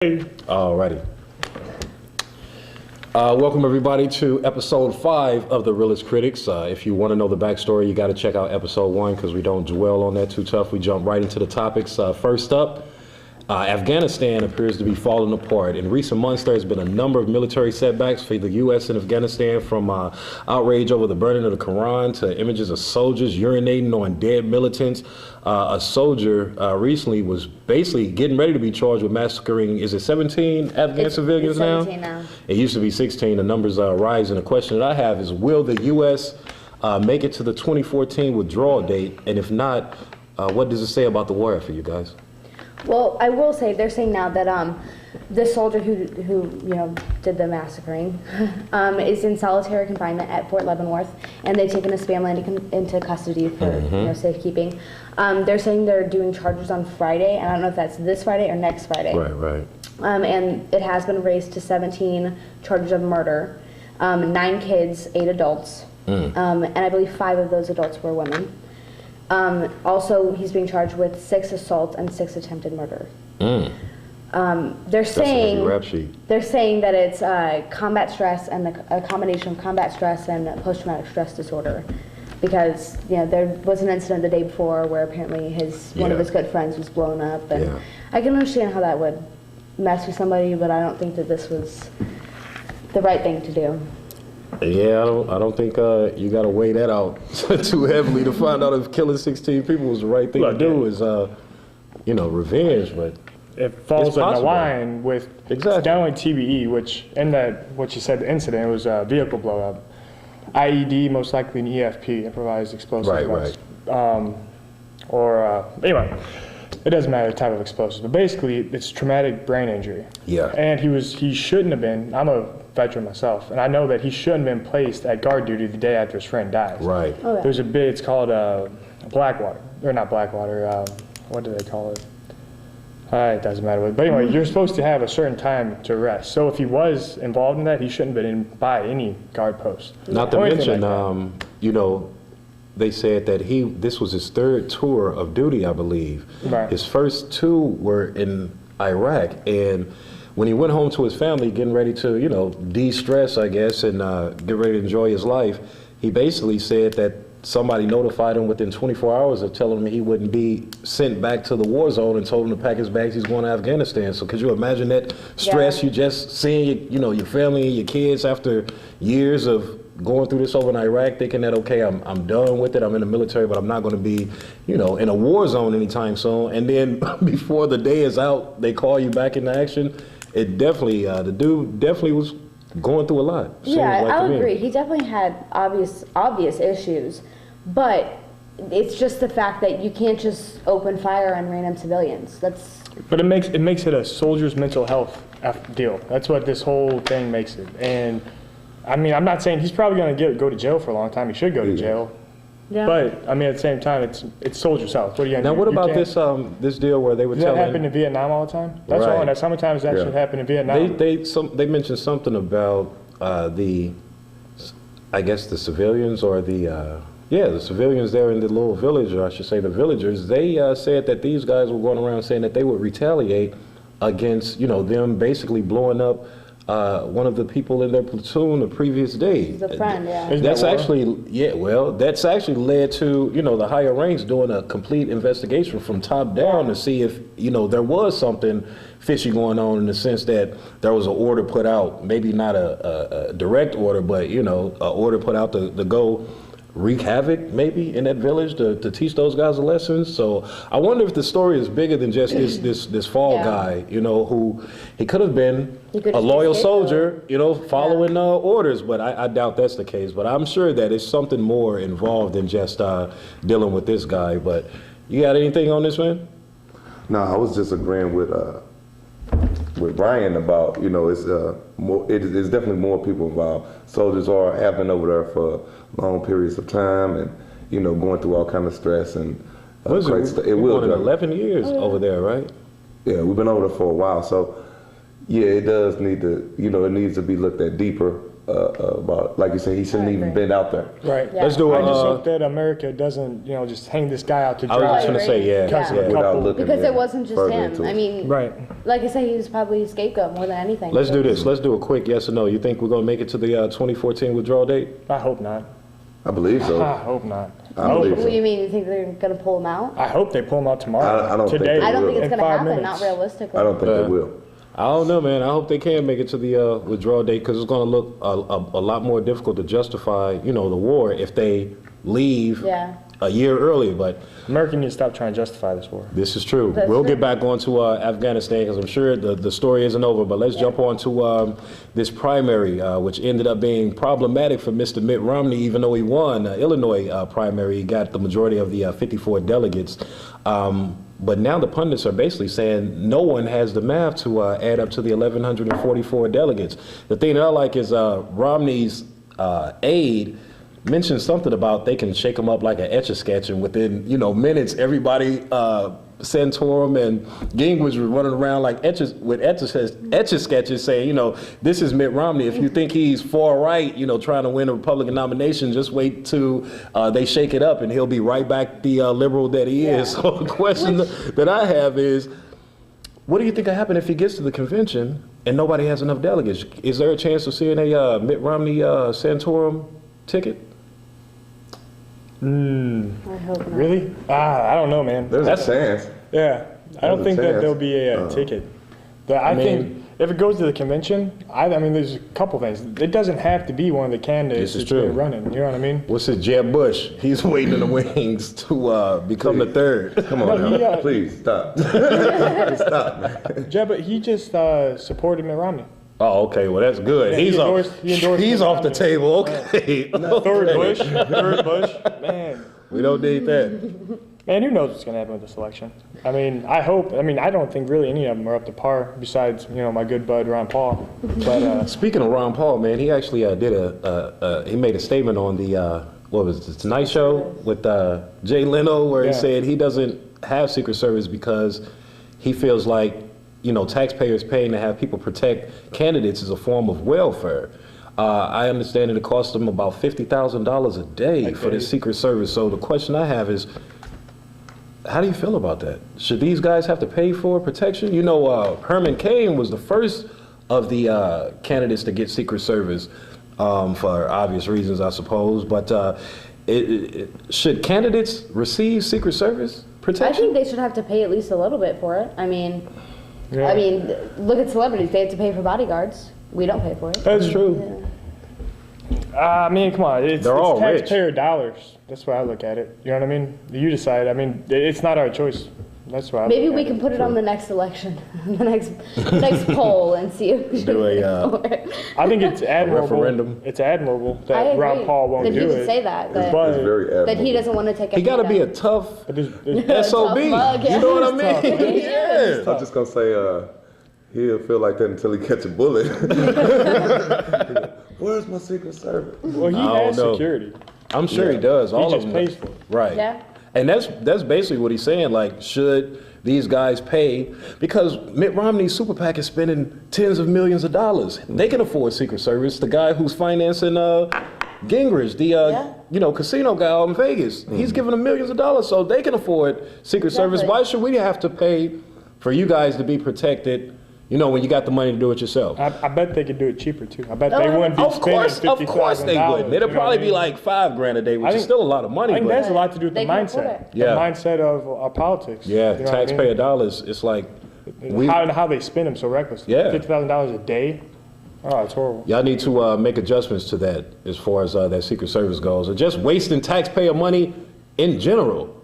Alrighty. Welcome everybody to episode 5 of the Realest Critics. If you want to know the backstory, you got to check out episode 1 because we don't dwell on that too tough. We jump right into the topics. First up, Afghanistan appears to be falling apart. In recent months, there's been a number of military setbacks for the U.S. and Afghanistan, from outrage over the burning of the Quran to images of soldiers urinating on dead militants. A soldier recently was basically getting ready to be charged with massacring, is it 17 Afghan civilians now? 17 now. It used to be 16. The numbers are rising. The question that I have is, will the U.S. Make it to the 2014 withdrawal date? And if not, what does it say about the war for you guys? Well, I will say they're saying now that the soldier who did the massacring is in solitary confinement at Fort Leavenworth, and they've taken his family into custody for safekeeping. They're saying they're doing charges on Friday, and I don't know if that's this Friday or next Friday. Right. And it has been raised to 17 charges of murder, 9 kids, 8 adults, and I believe 5 of those adults were women. Also, he's being charged with 6 assaults and 6 attempted murder. They're saying that it's combat stress and a combination of combat stress and post-traumatic stress disorder, because there was an incident the day before where apparently one of his good friends was blown up, and I can understand how that would mess with somebody, but I don't think that this was the right thing to do. Yeah, I don't think you got to weigh that out too heavily to find out if killing 16 people was the right thing to do. Is revenge, but it falls in the line with exactly. not only TBE, which in that what you said, the incident, it was a vehicle blow up, IED, most likely an EFP, improvised explosive device. Anyway, it doesn't matter the type of explosive, but basically it's traumatic brain injury. Yeah. And he shouldn't have been. I'm a veteran myself, and I know that he shouldn't have been placed at guard duty the day after his friend dies. Right. Oh, yeah. There's it's called Blackwater, or not Blackwater. What do they call it? It doesn't matter. But anyway, you're supposed to have a certain time to rest. So if he was involved in that, he shouldn't have been by any guard post. Not to mention, they said that this was his 3rd tour of duty, I believe. Right. His first 2 were in Iraq, and when he went home to his family, getting ready to, de-stress, I guess, and get ready to enjoy his life, he basically said that somebody notified him within 24 hours of telling him he wouldn't be sent back to the war zone, and told him to pack his bags, he's going to Afghanistan. So could you imagine that stress? You just seeing, your family and your kids after years of going through this over in Iraq, thinking that, okay, I'm done with it, I'm in the military, but I'm not going to be, in a war zone anytime soon. And then before the day is out, they call you back into action. It definitely, the dude definitely was going through a lot. Yeah, I would agree. He definitely had obvious issues, but it's just the fact that you can't just open fire on random civilians. But it makes it a soldier's mental health deal. That's what this whole thing makes it. And I mean, I'm not saying he's probably going to go to jail for a long time. He should go to jail. Yeah. But I mean, at the same time, it's soldier's health. What are you going to do? Now, what about this deal where they were telling? Does that happen in Vietnam all the time? That's all. That's how many times that should happen in Vietnam. They mentioned something about the civilians, or the civilians there in the little village, or I should say the villagers. They said that these guys were going around saying that they would retaliate against them basically blowing up one of the people in their platoon the previous day. The friend, yeah. That's actually led to, the higher ranks doing a complete investigation from top down to see if, there was something fishy going on, in the sense that there was an order put out, maybe not a direct order, but, an order put out to go wreak havoc maybe in that village to teach those guys a lesson. So I wonder if the story is bigger than just this fall guy, who he could have been a loyal soldier, following orders, but I doubt that's the case. But I'm sure that it's something more involved than just dealing with this guy. But you got anything on this, man? No, I was just agreeing with Brian about, it's definitely more people involved. Soldiers have been over there for long periods of time, and going through all kind of stress and it will 11 years over there, right? Yeah, we've been over there for a while, so yeah, it does need to, it needs to be looked at deeper. about, like you said, he shouldn't even been out there. Right. Yeah. Let's do I it. just hope that America doesn't, just hang this guy out to dry. I was just gonna say, yeah. Because of a Without couple- looking Because in it wasn't just further him. into it. I mean, Right. like I said, he was probably a scapegoat more than anything. Let's do this. Let's do a quick yes or no. You think we're gonna make it to the 2014 withdrawal date? I hope not. I believe so. I hope not. I believe What do you mean? You think they're going to pull him out? I hope they pull him out tomorrow. I don't think today. they I don't think will. it's In going to 5 happen, minutes. not realistically. I don't think they will. I don't know, man. I hope they can make it to the withdrawal date because it's going to look a lot more difficult to justify, the war if they leave Yeah. a year early. But America needs to stop trying to justify this war. this is true. That's We'll true. get back on to Afghanistan because I'm sure the story isn't over. But let's jump on to this primary, which ended up being problematic for Mr. Mitt Romney, even though he won Illinois primary. He got the majority of the 54 delegates. But now the pundits are basically saying no one has the math to add up to the 1,144 delegates. The thing that I like is Romney's aide mentioned something about they can shake him up like an Etch-a-Sketch, and within minutes, everybody, Santorum and Gingrich were running around like Etch-a-Sketches saying, this is Mitt Romney. If you think he's far right, trying to win a Republican nomination, just wait till they shake it up and he'll be right back the liberal that he is. So the question that I have is, what do you think will happen if he gets to the convention and nobody has enough delegates? Is there a chance of seeing a Mitt Romney Santorum ticket? I hope not. Really? I don't know, man. There's a chance. Yeah, I don't There's a think that chance. there'll be a ticket. But I think if it goes to the convention, I mean, there's a couple things. It doesn't have to be one of the candidates This is that's true. running. You know what I mean? What's his Jeb Bush? He's waiting in the wings to become the third. Come on No, now. he, Please, stop. Stop, man. Yeah, but he just supported Mitt Romney. Oh, okay. Well, that's good. Yeah, he's he off. endorsed He's Mitt off the Romney. table. Okay. Third Bush, man. We don't need that. Man, who knows what's going to happen with this election? I mean, I don't think really any of them are up to par besides, my good bud Ron Paul. But Speaking of Ron Paul, man, he actually did he made a statement on the what was it, the Tonight Show with Jay Leno, where he said he doesn't have Secret Service because he feels like taxpayers paying to have people protect candidates is a form of welfare. I understand it costs them about $50,000 a day for the Secret Service. So the question I have is, how do you feel about that? Should these guys have to pay for protection? Herman Cain was the first of the candidates to get Secret Service for obvious reasons, I suppose. But should candidates receive Secret Service protection? I think they should have to pay at least a little bit for it. I mean, look at celebrities. They have to pay for bodyguards. We don't pay for it. that's true. Yeah. I mean, come on. It's all rich. taxpayer dollars. That's why I look at it. You know what I mean? You decide. I mean, it's not our choice. That's why I Maybe look we at can it. put it on the next election, the next poll, and see if we Do a, should go for it. I think it's admirable. referendum. It's admirable I that agree Ron Paul won't that he do would it. say that It's But very admirable. that he doesn't want to take. He got to be a tough but there's SOB. mug, You know what I It's tough, mean? man. Yeah. I'm just gonna say, he'll feel like that until he catch a bullet. Where's my Secret Service? well, he I don't has know. security. I'm sure he does. All He of just them. pays for it. Right. Yeah. And that's basically what he's saying. Like, should these guys pay? Because Mitt Romney's super PAC is spending tens of millions of dollars. They can afford Secret Service. The guy who's financing Gingrich, the casino guy out in Vegas, he's giving them millions of dollars, so they can afford Secret Service. Exactly. Why should we have to pay for you guys to be protected? When you got the money to do it yourself. I bet they could do it cheaper too. I bet Oh, they wouldn't be Of spending course they $50,000. wouldn't. It'll you know probably what I be mean? like $5,000 a day, which I is think- still a lot of money. I think but that's a lot to do with the They can afford mindset. it. Yeah. The mindset of politics. yeah, You know what I mean? taxpayer dollars. It's like How they spend them so recklessly. Yeah. $50,000 a day. Oh, it's horrible. y'all need to make adjustments to that as far as that Secret Service goes, or just wasting taxpayer money in general.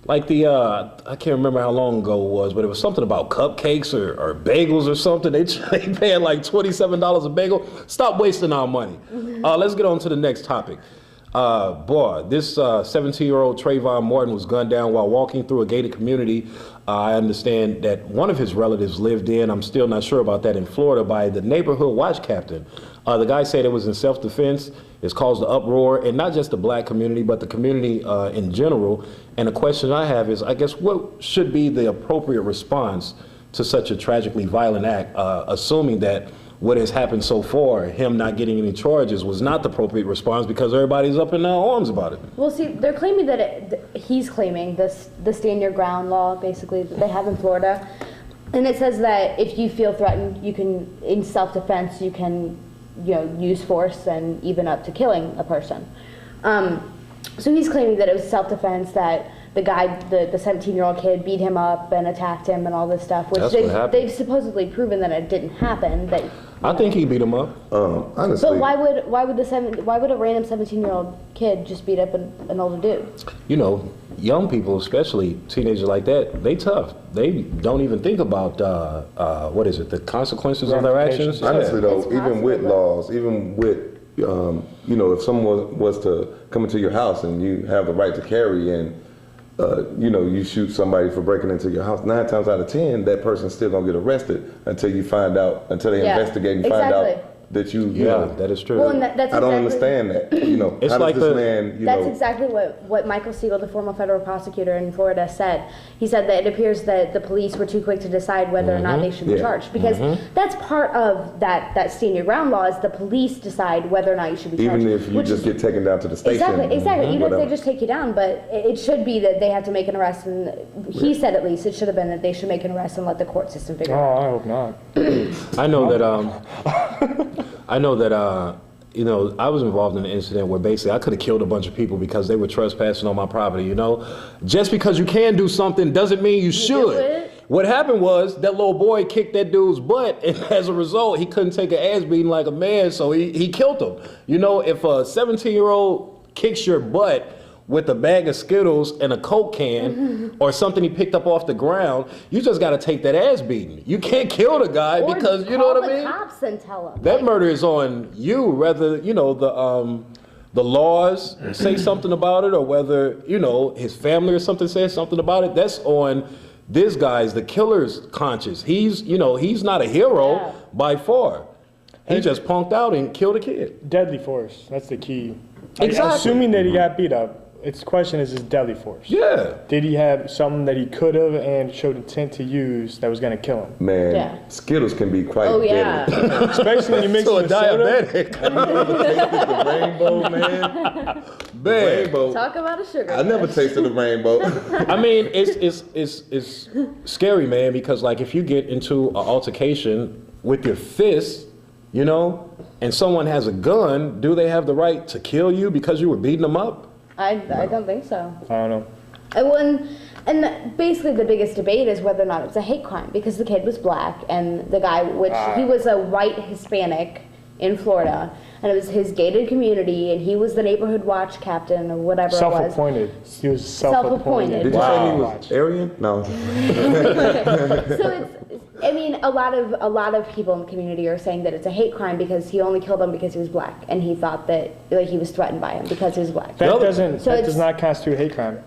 Like I can't remember how long ago it was, but it was something about cupcakes or bagels or something. They paying like $27 a bagel. Stop wasting our money. Let's get on to the next topic. This 17-year-old Trayvon Martin was gunned down while walking through a gated community. I understand that one of his relatives lived in, I'm still not sure about that, in Florida, by the neighborhood watch captain. The guy said it was in self-defense. It's caused the uproar, and not just the black community, but the community in general. And the question I have is, I guess, what should be the appropriate response to such a tragically violent act, assuming that what has happened so far, him not getting any charges was not the appropriate response because everybody's up in their arms about it. Well, see, they're claiming that he's claiming the stand your ground law, basically, that they have in Florida. And it says that if you feel threatened, you can, in self-defense, you can, use force and even up to killing a person. So he's claiming that it was self-defense, that the guy, the 17-year-old kid, beat him up and attacked him and all this stuff, which they've supposedly proven that it didn't happen. That I think he beat him up. Honestly. But why would a random 17-year-old kid just beat up an older dude? Young people, especially teenagers like that, they tough. They don't even think about the consequences of their actions. Honestly, though, even with laws, even with if someone was to come into your house and you have the right to carry and you shoot somebody for breaking into your house, 9 times out of 10, that person's still gonna get arrested until they investigate and find out that that is true. Well, and that's I don't understand that. It's how like does this man, That's exactly what Michael Siegel, the former federal prosecutor in Florida, said. He said that it appears that the police were too quick to decide whether or not they should be charged, because that's part of that stand your ground law, is the police decide whether or not you should be charged. even if you just get taken down to the station. Exactly. Even if they just take you down, but it should be that they have to make an arrest, and he said at least it should have been that they should make an arrest and let the court system figure it out. Oh, I hope not. I know that I was involved in an incident where basically I could have killed a bunch of people because they were trespassing on my property, Just because you can do something doesn't mean you should. What happened was that little boy kicked that dude's butt, and as a result, he couldn't take an ass beating like a man, so he killed him. If a 17-year-old kicks your butt with a bag of Skittles and a Coke can or something he picked up off the ground, you just got to take that ass beating. You can't kill the guy because, you know what I mean? Call the cops and tell them. That murder is on you, whether, the laws say something about it or whether, his family or something says something about it. That's on this guy's, the killer's conscience. He's not a hero by far. He just punked out and killed a kid. Deadly force. That's the key. Exactly. Assuming that he got beat up, its question is deadly force. Yeah. Did he have something that he could have and showed intent to use that was going to kill him? Man, Skittles can be quite deadly. Especially when you mix to it a with soda. diabetic. The rainbow, man. Rainbow. Talk about a sugar I never tasted the rainbow. I mean, it's scary, man, because like if you get into an altercation with your fist, and someone has a gun, do they have the right to kill you because you were beating them up? I don't think so. I don't know. And basically the biggest debate is whether or not it's a hate crime, because the kid was black and the guy, he was a white Hispanic in Florida, and it was his gated community, and he was the neighborhood watch captain or whatever it was. Self-appointed. He was self-appointed. Did you say he was Aryan? No. So a lot of people in the community are saying that it's a hate crime because he only killed him because he was black, and he thought that he was threatened by him because he was black. That does not constitute a hate crime.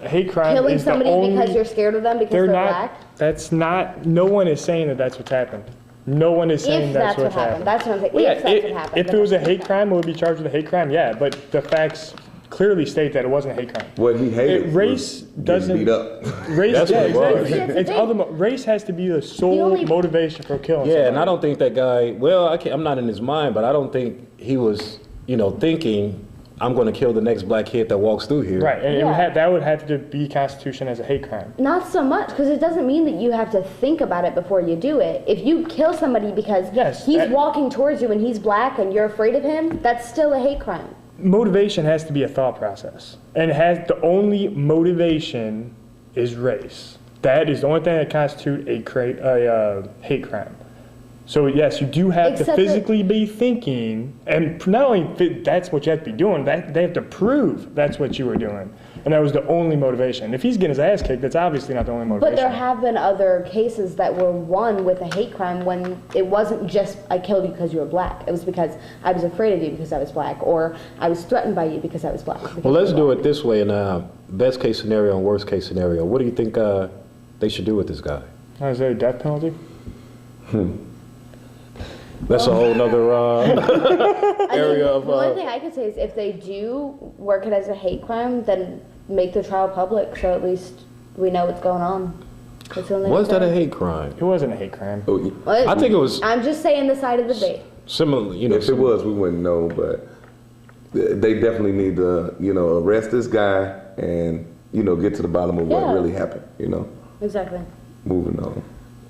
A hate crime killing is somebody the only, because you're scared of them because they're black. That's not. No one is saying that that's what's happened. No one is saying that's what happened. That's what I'm saying. Well, if that's what happened. If it was a hate crime, it would be charged with a hate crime. Yeah, but the facts clearly state that it wasn't a hate crime. What he hated race doesn't beat up. Race, That's what it was. It's race has to be the sole motivation for killing. Yeah, somebody. and I don't think that guy. Well, I'm not in his mind, but I don't think he was, thinking I'm going to kill the next black kid that walks through here. Right, and that would have to be Constitution as a hate crime. Not so much, because it doesn't mean that you have to think about it before you do it. If you kill somebody because he's walking towards you and he's black and you're afraid of him, that's still a hate crime. Motivation has to be a thought process, and the only motivation is race. That is the only thing that constitutes a hate crime. So yes, you do have to physically be thinking, and not only that's what you have to be doing, they have to prove that's what you were doing. And that was the only motivation. If he's getting his ass kicked, that's obviously not the only motivation. But there have been other cases that were won with a hate crime when it wasn't just, I killed you because you were black. It was because I was afraid of you because I was black, or I was threatened by you because I was black. Well, let's do it this way in best case scenario and worst case scenario. What do you think they should do with this guy? Is there a death penalty? That's a whole nother area of... The only thing I could say is if they do work it as a hate crime, then make the trial public so at least we know what's going on. That's the only Was that a thing. hate crime? It wasn't a hate crime. What? I think it was I'm just saying the side of the debate. similar. You know, If it was, we wouldn't know, but they definitely need to, arrest this guy and, get to the bottom of what Yeah. really happened, Exactly. Moving on.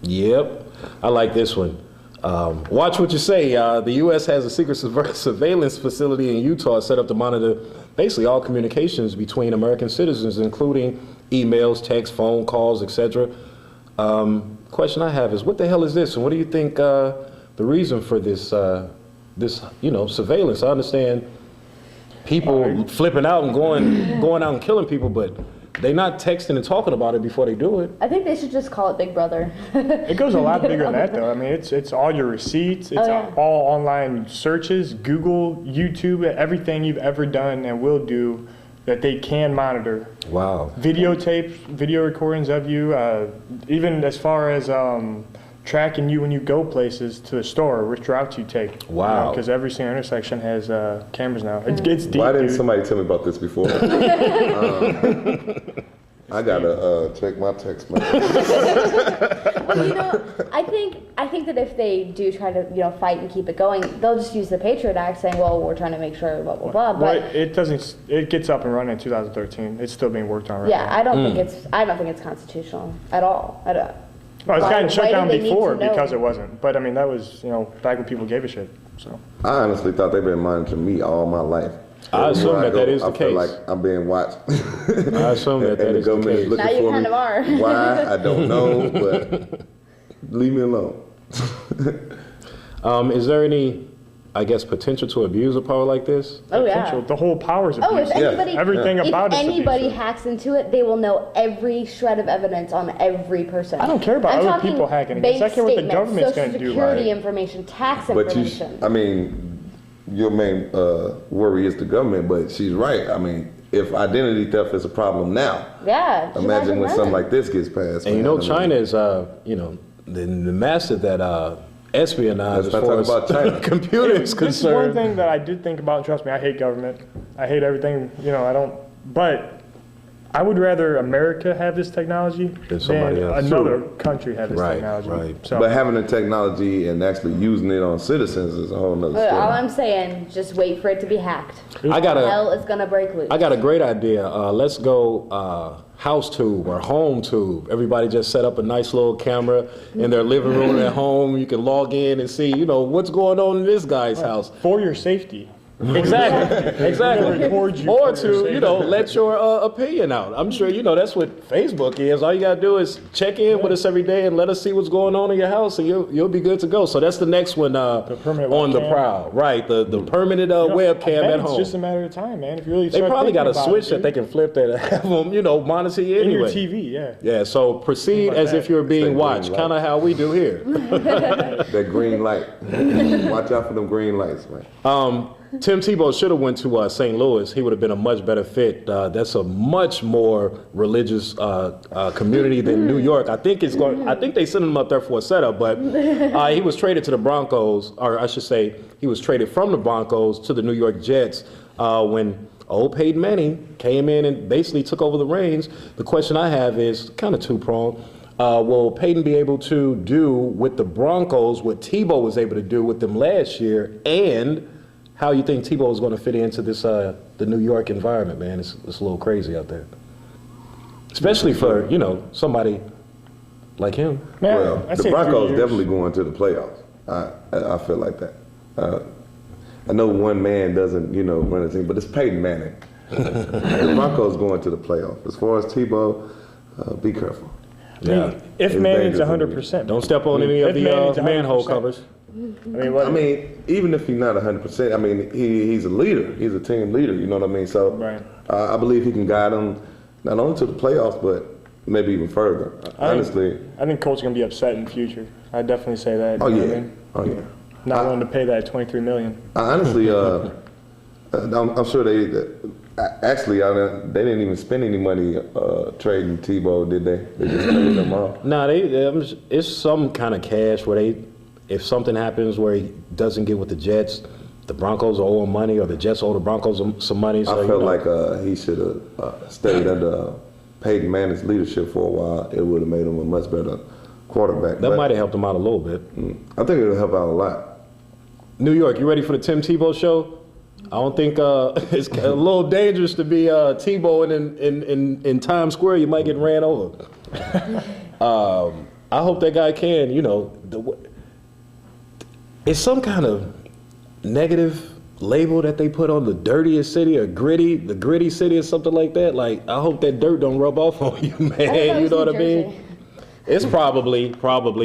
Yep, I like this one. Watch what you say. The U.S. has a secret surveillance facility in Utah set up to monitor basically all communications between American citizens, including emails, texts, phone calls, etc. Question I have is, what the hell is this, and what do you think the reason for this surveillance? I understand people flipping out and going out and killing people, but they're not texting and talking about it before they do it. I think they should just call it Big Brother. It goes a lot bigger than that, though. I mean, it's all your receipts, it's all online searches, Google, YouTube, everything you've ever done and will do that they can monitor. Wow. Videotapes, video recordings of you, even as far as tracking you when you go places to the store, which routes you take. Wow. Because every single intersection has cameras now. It's deep, Why didn't dude. somebody tell me about this before? I gotta check my text message. Well, I think that if they do try to, fight and keep it going, they'll just use the Patriot Act saying, well, we're trying to make sure, blah, blah, blah. Well, But it doesn't. It gets up and running in 2013. It's still being worked on right yeah, now. I don't think it's constitutional at all. I don't. Well, it's gotten shut Why do down they need before to know? because it wasn't. But I mean, that was back when people gave a shit. So I honestly thought they've been monitoring me all my life. I assume Everywhere that is the I feel case. like I'm being watched. I assume that and is the the government is case. looking Now you for kind me. of are. Why? I don't know, but leave me alone. Is there any, I guess, potential to abuse a power like this? Oh yeah. potential, the whole powers Oh, if abuse. anybody, Everything if about it's anybody abusive. hacks into it, they will know every shred of evidence on every person. I don't care about I'm other talking people hacking against. I bank care what the statements, government's Social gonna do. Security Right. information, tax But information. your main worry is the government, but she's right. I mean, if identity theft is a problem now, Yeah. just imagine when then. something like this gets passed. And man. China is, the master that espionage as Let's not far talk as about China. computer is This is one concerned. thing that I did think about. And trust me, I hate government. I hate everything. I don't. But I would rather America have this technology Than somebody else. another country have this Right, technology. right. So, But having the technology and actually using it on citizens is a whole nother But all story. I'm saying, just wait for it to be hacked. I Hell is gonna break loose. got a great idea. Let's go house tube or home tube. Everybody just set up a nice little camera in their living room at home. You can log in and see, what's going on in this guy's house. for your safety. Exactly, exactly. Record you Or for your to, safety. let your opinion out. I'm sure, that's what Facebook is. All you got to do is check in with us every day and let us see what's going on in your house, and you'll be good to go. So that's the next one permanent on the webcam. prowl. Right, the permanent I webcam bet at it's home. just a matter of time, man. If you really They start probably got a thinking about switch it, that they can flip that have them, monitor you in your anyway. TV, yeah. Yeah, so proceed Like as that. if you're being Stay watched, green kind of how we do here. That green light. Watch out for them green lights, man. Tim Tebow should have went to St. Louis. He would have been a much better fit. That's a much more religious community than New York. I think they sent him up there for a setup, but he was traded to the Broncos, or I should say, he was traded from the Broncos to the New York Jets when old Peyton Manning came in and basically took over the reins. The question I have is kind of two-pronged. Will Peyton be able to do with the Broncos what Tebow was able to do with them last year, and how you think Tebow is going to fit into this the New York environment, man? It's a little crazy out there, especially for somebody like him. Man, Well, I the say 3 Broncos years. definitely going to the playoffs. I feel like that. I know one man doesn't, run a team, but it's Peyton Manning. The Broncos going to the playoffs. As far as Tebow, be careful. Yeah, If It's Manning's dangerous. 100%. don't step on any of If Manning's the manhole 100%. covers. I mean, Even if he's not 100%, I mean, he's a leader. He's a team leader. You know what I mean? So Right. I believe he can guide them not only to the playoffs, but maybe even further. Honestly. I think Colts are going to be upset in the future. I'd definitely say that. Oh you know what I yeah. mean? Oh yeah. Not willing to pay that $23 million. I honestly, I'm sure they didn't even spend any money trading Tebow, did they? They just paid them off. Nah, it's some kind of cash where if something happens where he doesn't get with the Jets, the Broncos owe him money, or the Jets owe the Broncos some money. So, I felt like he should have stayed under Peyton Manning's leadership for a while, it would have made him a much better quarterback. That might have helped him out a little bit. I think it'll help out a lot. New York, you ready for the Tim Tebow show? I don't think it's a little dangerous to be Tebow in Times Square. You might get ran over. I hope that guy can, it's some kind of negative label that they put on the dirtiest city or the gritty city or something like that. Like, I hope that dirt don't rub off on you, man. You know what I mean? It's probably,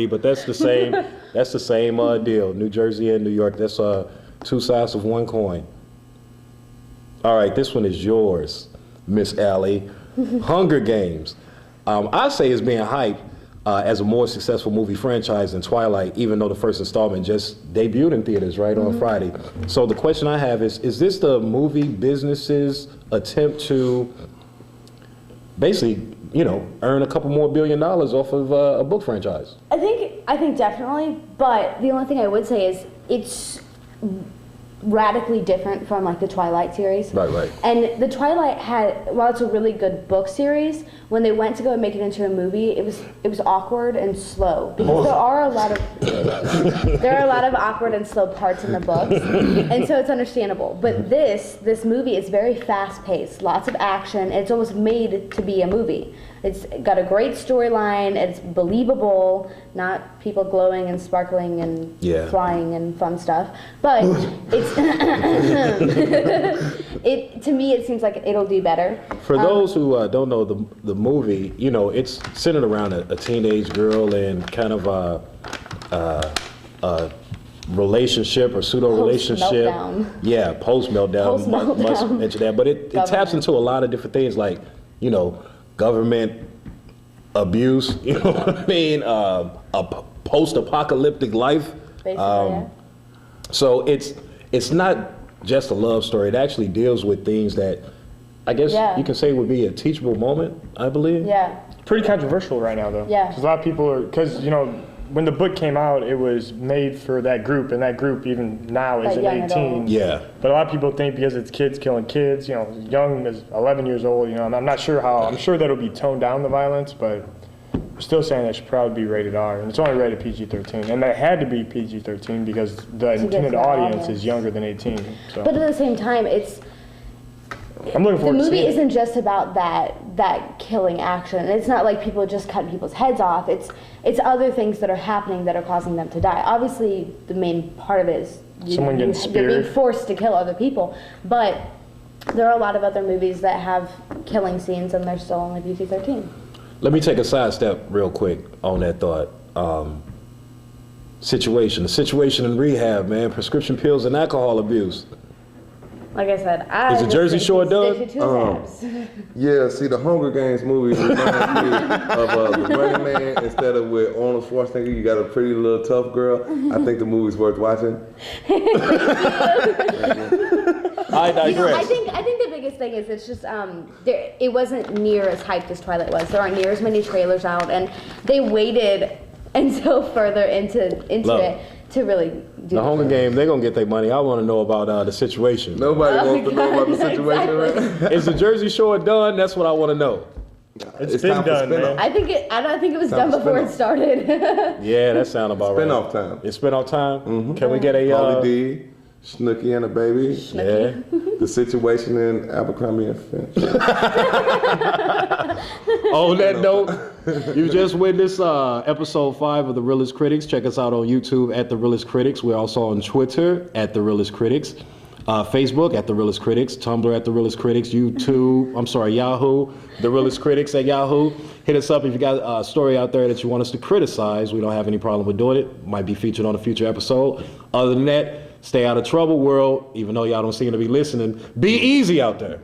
but that's the same. That's the same deal. New Jersey and New York. That's two sides of one coin. All right, this one is yours, Miss Allie. Hunger Games. I say it's being hyped as a more successful movie franchise than Twilight, even though the first installment just debuted in theaters on Friday. So the question I have is this the movie business's attempt to basically, earn a couple more $1 billion off of a book franchise? I think definitely, but the only thing I would say is it's radically different from like the Twilight series. Right. And the Twilight while it's a really good book series, when they went to go and make it into a movie, it was awkward and slow because there are a lot of awkward and slow parts in the books, and so it's understandable. But this movie is very fast paced, lots of action. And it's almost made to be a movie. It's got a great storyline. It's believable, not people glowing and sparkling and flying and fun stuff. But it's to me it seems like it'll do better. For those who don't know the movie, it's centered around a teenage girl and kind of a relationship or pseudo relationship. Yeah, post meltdown. Must mention that, but it taps into a lot of different things like government abuse, what I mean, a post-apocalyptic life. Basically, So it's not just a love story. It actually deals with things that I guess you can say would be a teachable moment, I believe. Yeah. Pretty controversial right now, though. Yeah. Because a lot of people because when the book came out, it was made for that group, and that group even now is That at 18. young Yeah. But a lot of people think because it's kids killing kids, young as 11 years old, I'm not sure how. I'm sure that'll be toned down, the violence, but we're still saying that should probably be rated R, and it's only rated PG-13. And that had to be PG-13 because the intended audience is younger than 18. So. But at the same time, I'm looking forward to the movie seeing it. isn't just about that killing action. It's not like people just cutting people's heads off. It's other things that are happening that are causing them to die. Obviously, the main part of it is Someone getting you're being speared. forced to kill other people. But there are a lot of other movies that have killing scenes and they're still only PG-13. Let me take a sidestep real quick on that thought. The situation in rehab, man. Prescription pills and alcohol abuse. Like I said, Is the Jersey Shore done? Yeah, see, the Hunger Games movie reminds me of The Running Man. Instead of with Arnold Schwarzenegger, you got a pretty little tough girl. I think the movie's worth watching. I digress. I think the biggest thing is it's just it wasn't near as hyped as Twilight was. There aren't near as many trailers out, and they waited until further into it to really do the Hunger Games, they're going to get their money. I want to know about the situation. Nobody wants to know about the situation, right? Is the Jersey Shore done? That's what I want to know. It's been done, man. I don't think it was done before it started. Yeah, that sounds about right. Spin-off time. It's spin-off time? Can we get a... Pauly D, Snooki and a baby. Yeah. The situation in Abercrombie and Finch. On that note, you just witnessed episode 5 of The Realest Critics. Check us out on YouTube at The Realest Critics. We're also on Twitter at The Realest Critics. Facebook at The Realest Critics. Tumblr at The Realest Critics. Yahoo. The Realest Critics at Yahoo. Hit us up if you got a story out there that you want us to criticize. We don't have any problem with doing it. Might be featured on a future episode. Other than that, stay out of trouble, world. Even though y'all don't seem to be listening, be easy out there.